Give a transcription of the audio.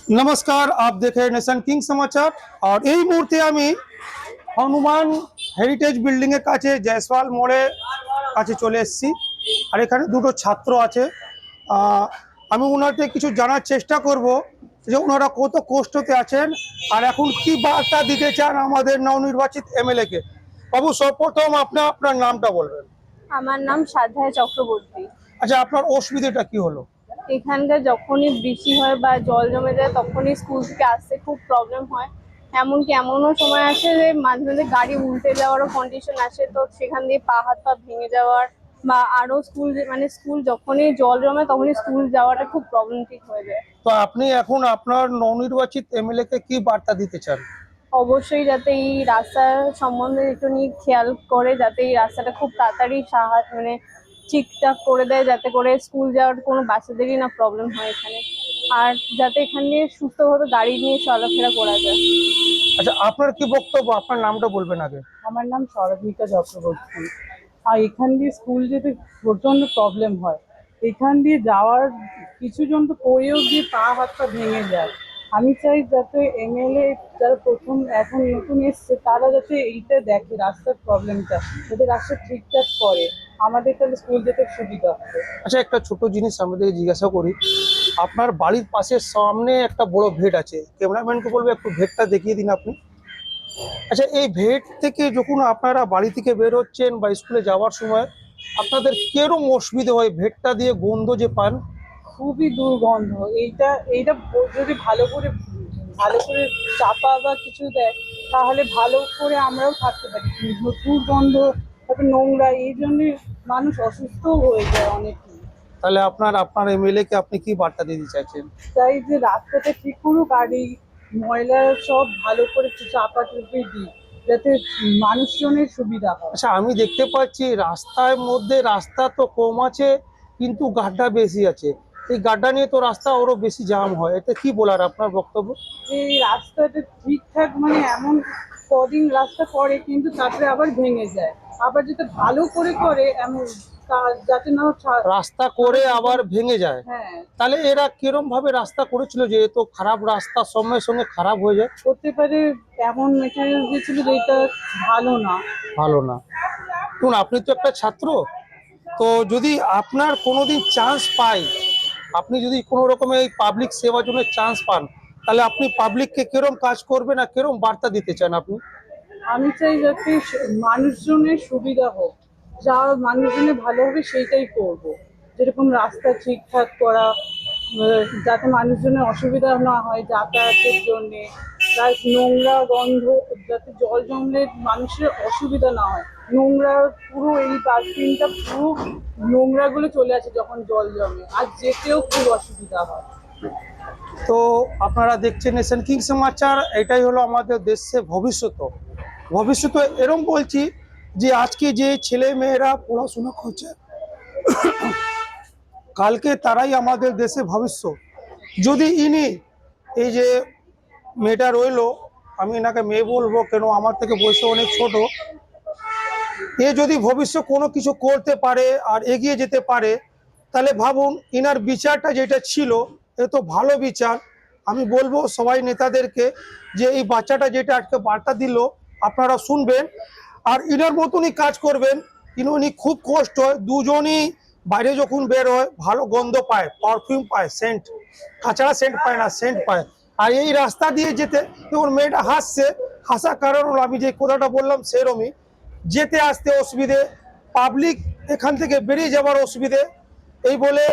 नमस्कार, आप देख रहे हैं नेशन किंग समाचार। और এই মুহূর্তে আমি হনুমান হেরিটেজ বিল্ডিং এর কাছে জয়সওয়াল মোড়ে কাছে চলে এসেছি। আর এখানে দুটো ছাত্র আছে। আমি ওনাদের কিছু জানার চেষ্টা করব যে ওনারা কত কষ্টতে আছেন আর এখন কি বার্তা দিতে চান আমাদের নবনির্বাচিত এমএলএ কে। বাবু, সর্বপ্রথম আপনার নামটা বলবেন। আমার নাম সাধ্যায় চক্রবর্তী। আচ্ছা, আপনার অসুবিধাটা কি হলো? এখানকার যখনই বৃষ্টি হয় বা জল জমে যায় তখনই স্কুল থেকে আসতে খুব প্রবলেম হয়। এমনকি এমনও সময় আসে যে মাঝে মাঝে গাড়ি উল্টে যাওয়ারও কন্ডিশন আসে, তো সেখান দিয়ে পা হাত পা ভেঙে যাওয়ার বা আরো স্কুল যখনই জল জমে তখনই স্কুল যাওয়াটা খুব প্রবলেমেটিক হয়ে যায়। তো আপনি এখন আপনার নবনির্বাচিত এমএলএ কে কি বার্তা দিতে চান? অবশ্যই যাতে এই রাস্তার সম্বন্ধে একটু নিয়ে খেয়াল করে, যাতে এই রাস্তাটা খুব তাড়াতাড়ি ঠিকঠাক করে দেয়, যাতে করে স্কুল যাওয়ার কোনো বাচ্চাদেরই না প্রবলেম হয় এখানে, আর যাতে এখানে সুস্থভাবে গাড়ি নিয়ে চলাফেরা করা যায়। আচ্ছা, আপনার কি বক্তব্য? আপনার নামটা বলবেন আগে। আমার নাম সরমিকা চক্রবর্তী। আর এখান দিয়ে স্কুল যেতে প্রচণ্ড প্রবলেম হয়। এখান দিয়ে যাওয়ার কিছুজন তো পড়েও গিয়ে পা হাত পা ভেঙে যায়। আমি চাই যাতে এমএলএ যারা প্রথম এখন নতুন এসছে তারা যাতে এইটা দেখে, রাস্তার প্রবলেমটা যাতে রাস্তা ঠিকঠাক করে, আমাদের তাহলে স্কুল যেতে সুবিধা হবে। আচ্ছা, একটা ছোট জিনিস আমাদের জিজ্ঞাসা করি। আপনার বাড়ির পাশের সামনে একটা বড় ভেট আছে, ক্যামেরাম্যানকে বলবো একটু ভেটটা দেখিয়ে দিন আপনি। আচ্ছা, এই ভেট থেকে যখন আপনারা বাড়ি থেকে বের হচ্ছেন বা স্কুলে যাওয়ার সময় আপনাদের কিরকম অসুবিধা হয়? ভেটটা দিয়ে গন্ধ যে পান। খুবই দুর্গন্ধ। এইটা এইটা যদি ভালো করে চাপা বা কিছু দেয় তাহলে ভালো করে আমরাও থাকতে পারি। দুর্গন্ধ, তারপর নোংরা, এই জন্যে মানুষ অসুস্থও হয়ে যায় অনেকেই। তাহলে আপনার এমএলএ কে আপনি কি বার্তা দিতে চাইছেন? তাই যে রাস্তাটা ঠিক করুক আর এই ময়লা সব ভালো করে চাপা চুপি দিই যাতে মানুষজনের সুবিধা হয়। আচ্ছা, আমি দেখতে পাচ্ছি রাস্তার মধ্যে রাস্তা তো কম আছে কিন্তু গাড্ডা বেশি আছে। এই গাড্ডা নিয়ে তো রাস্তা আরো বেশি জ্যাম হয়, এতে কি বলার আপনার বক্তব্য? এই রাস্তাটা ঠিকঠাক এমন কদিন রাস্তা করে কিন্তু তারপরে আবার ভেঙে যায়, আবার যেটা ভালো করে করে এমন যাতে না রাস্তা করে আবার ভেঙে যায়। হ্যাঁ, তাহলে এরা কিরম ভাবে রাস্তা করেছিল যে এত খারাপ রাস্তা সঙ্গে সঙ্গে খারাপ হয়ে যায়? করতে পারে এমন মেটেরিয়াল দিয়েছিল যেটা ভালো না। ভালো না। শুনুন, আপনি তো একটা ছাত্র, তো যদি আপনার কোনোদিন চান্স পাই, আপনি যদি কোনো রকমের এই পাবলিক সেবার জন্য চান্স পান, তাহলে আপনি পাবলিককে কিরম কাজ করবেন আর কিরম বার্তা দিতে চান আপনি? আমি চাই যাতে মানুষজনের সুবিধা হোক, যা মানুষজনের ভালো হবে সেইটাই করব। যেরকম রাস্তা ঠিকঠাক করা, যাতে মানুষজনের অসুবিধা না হয় যাতায়াতের জন্যে, প্লাস নোংরা গন্ধ, যাতে জল জমলে মানুষের অসুবিধা না হয়। নোংরা পুরো এই ডাস্টবিনটা পুরো নোংরাগুলো চলে আসে যখন জল জমে, আর যেতেও খুব অসুবিধা হয়। তো আপনারা দেখছেন নেশন কিং সমাচার। এটাই হলো আমাদের দেশের ভবিষ্যৎ এরম বলছি যে আজকে যে ছেলে মেয়েরা পড়াশোনা করছে কালকে তারাই আমাদের দেশে ভবিষ্যৎ। যদি ইনি, এই যে মেয়েটা রইলো, আমি এনাকে মেয়ে বলবো কেন, আমার থেকে বয়সে অনেক ছোট, এ যদি ভবিষ্যৎ কোনো কিছু করতে পারে আর এগিয়ে যেতে পারে, তাহলে ভাবুন ইনার বিচারটা যেটা ছিল এ তো ভালো বিচার। আমি বলবো সবাই নেতাদেরকে যে এই বাচ্চাটা যেটা আজকে বার্তা দিল আপনারা শুনবেন আর ইনার মতনই কাজ করবেন। ইনি খুব কষ্ট হয়, দুজনই বাইরে যখন বের হয় ভালো গন্ধ পায়, পারফিউম পায়, সেন্ট, কাঁচড়া সেন্ট পায় না, সেন্ট পায়। আর এই রাস্তা দিয়ে যেতে যখন মেয়েটা হাসছে, হাসার কারণ হলো আমি যে কথাটা বললাম সেরমই, যেতে আসতে অসুবিধে, পাবলিক এখান থেকে বেরিয়ে যাওয়ার অসুবিধে, এই বলে